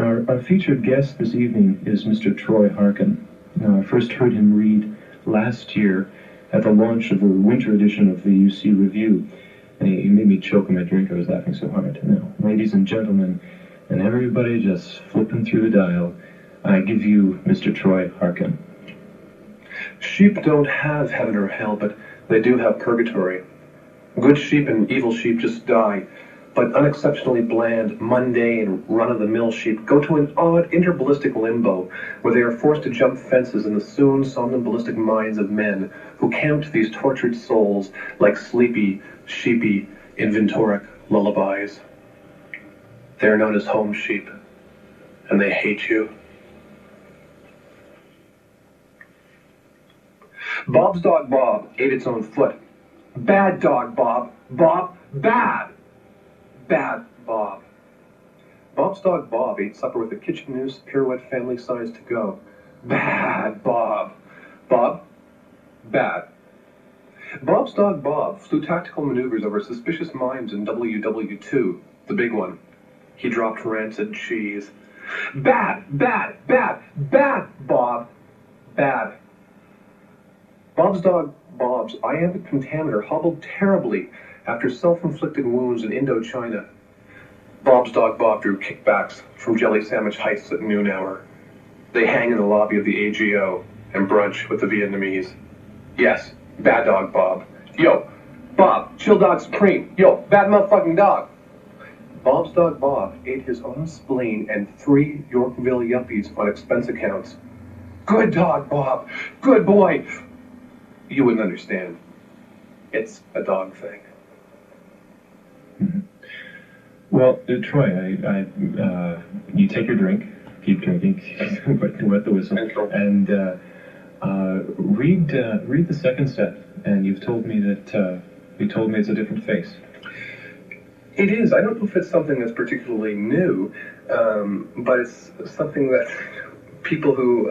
Our featured guest this evening is Mr. Troy Harkin. Now, I first heard him read last year at the launch of the winter edition of the UC Review. And he made me choke on my drink. I was laughing so hard. Now, ladies and gentlemen, and everybody just flipping through the dial, I give you Mr. Troy Harkin. Sheep don't have heaven or hell, but they do have purgatory. Good sheep and evil sheep just die, but unexceptionally bland, mundane, run-of-the-mill sheep go to an odd interballistic limbo where they are forced to jump fences in the soon somnambulistic minds of men who camped these tortured souls like sleepy, sheepy, inventoric lullabies. They are known as home sheep, and they hate you. Bob's dog Bob ate its own foot. Bad dog Bob. Bob, bad. Bad Bob. Bob's dog Bob ate supper with a kitchen noose, pirouette family size to go. Bad Bob. Bob, bad. Bob's dog Bob flew tactical maneuvers over suspicious mimes in WW2, the big one. He dropped rancid cheese. Bad, bad, bad, bad, Bob. Bad. Bob's dog Bob's iambic pentameter hobbled terribly after self-inflicted wounds in Indochina. Bob's dog Bob drew kickbacks from jelly sandwich heists at noon hour. They hang in the lobby of the AGO and brunch with the Vietnamese. Yes, bad dog Bob. Yo, Bob, chill dog supreme. Yo, bad motherfucking dog. Bob's dog Bob ate his own spleen and 3 Yorkville yuppies on expense accounts. Good dog, Bob. Good boy. You wouldn't understand. It's a dog thing. Mm-hmm. Well, Troy, you take your drink, keep drinking, wet the whistle, and read the second set. And you've told me that it's a different face. It is. I don't know if it's something that's particularly new, but it's something that people who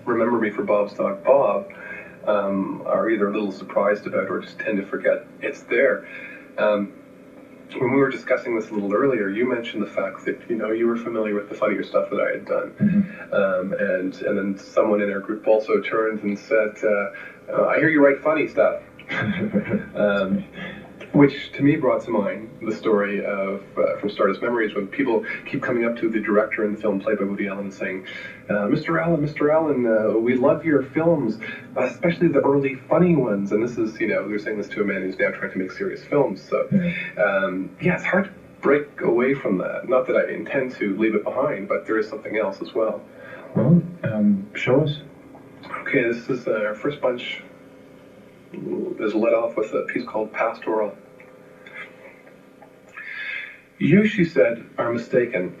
remember me for Bob's dog Bob are either a little surprised about or just tend to forget it's there. When we were discussing this a little earlier, you mentioned the fact that you were familiar with the funnier stuff that I had done, mm-hmm. and then someone in our group also turned and said, "I hear you write funny stuff." Which to me brought to mind the story of from Stardust Memories, when people keep coming up to the director in the film played by Woody Allen and saying, Mr. Allen, we love your films, especially the early funny ones. And this is, they're saying this to a man who's now trying to make serious films. So, it's hard to break away from that. Not that I intend to leave it behind, but there is something else as well. Well, show us. Okay, this is our first bunch. Is led off with a piece called Pastoral. You, she said, are mistaken.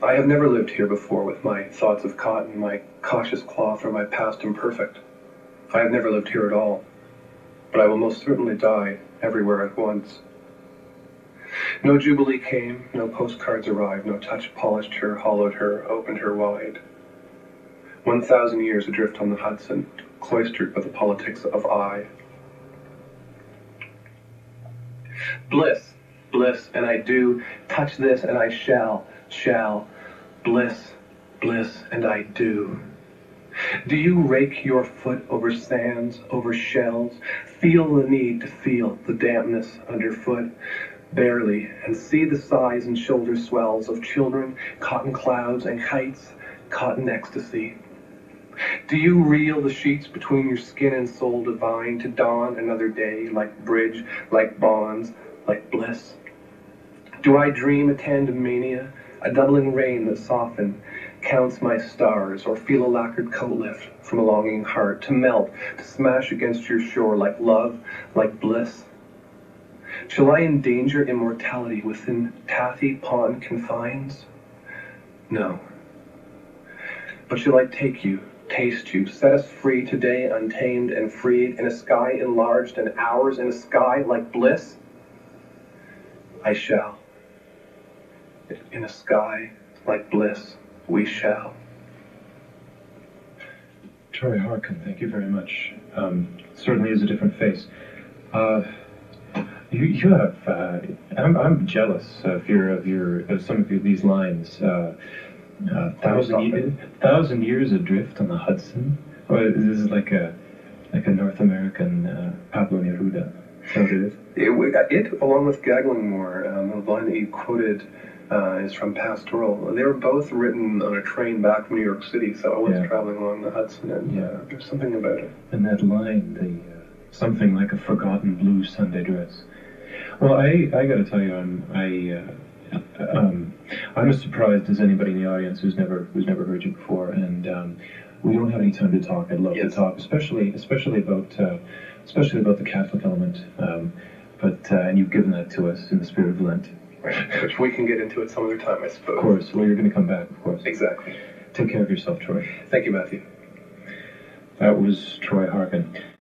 I have never lived here before with my thoughts of cotton, my cautious cloth, or my past imperfect. I have never lived here at all, but I will most certainly die everywhere at once. No jubilee came, no postcards arrived, no touch polished her, hollowed her, opened her wide. 1,000 years adrift on the Hudson, cloistered by the politics of I. Bliss, bliss, and I do. Touch this, and I shall. Bliss, bliss, and I do. Do you rake your foot over sands, over shells? Feel the need to feel the dampness underfoot, barely, and see the sighs and shoulder swells of children, cotton clouds and heights, cotton ecstasy. Do you reel the sheets between your skin and soul divine to dawn another day, like bridge, like bonds, like bliss? Do I dream a tandem mania, a doubling rain that soften, counts my stars, or feel a lacquered coat lift from a longing heart, to melt, to smash against your shore like love, like bliss? Shall I endanger immortality within taffy pond confines? No. But shall I take you, taste you, set us free today, untamed and freed, in a sky enlarged and hours in a sky like bliss? I shall. In a sky like bliss, we shall. Troy Harkin, thank you very much. Certainly is a different face. You have. I'm jealous of some of these lines. Thousand years adrift on the Hudson. Or this is like a North American Pablo Neruda. Is that what it is? It, along with Gaggling Moor, the line that you quoted is from Pastoral. They were both written on a train back from New York City, so I was traveling along the Hudson, and there's something about it. And that line, something like a forgotten blue Sunday dress. Well, I got to tell you, I'm as surprised as anybody in the audience who's never heard you before, and we don't have any time to talk. I'd love to talk, especially about the Catholic element. And you've given that to us in the spirit of Lent. Right, which we can get into at some other time, I suppose. Of course. Well, you're going to come back, of course. Exactly. Take care of yourself, Troy. Thank you, Matthew. That was Troy Harkin.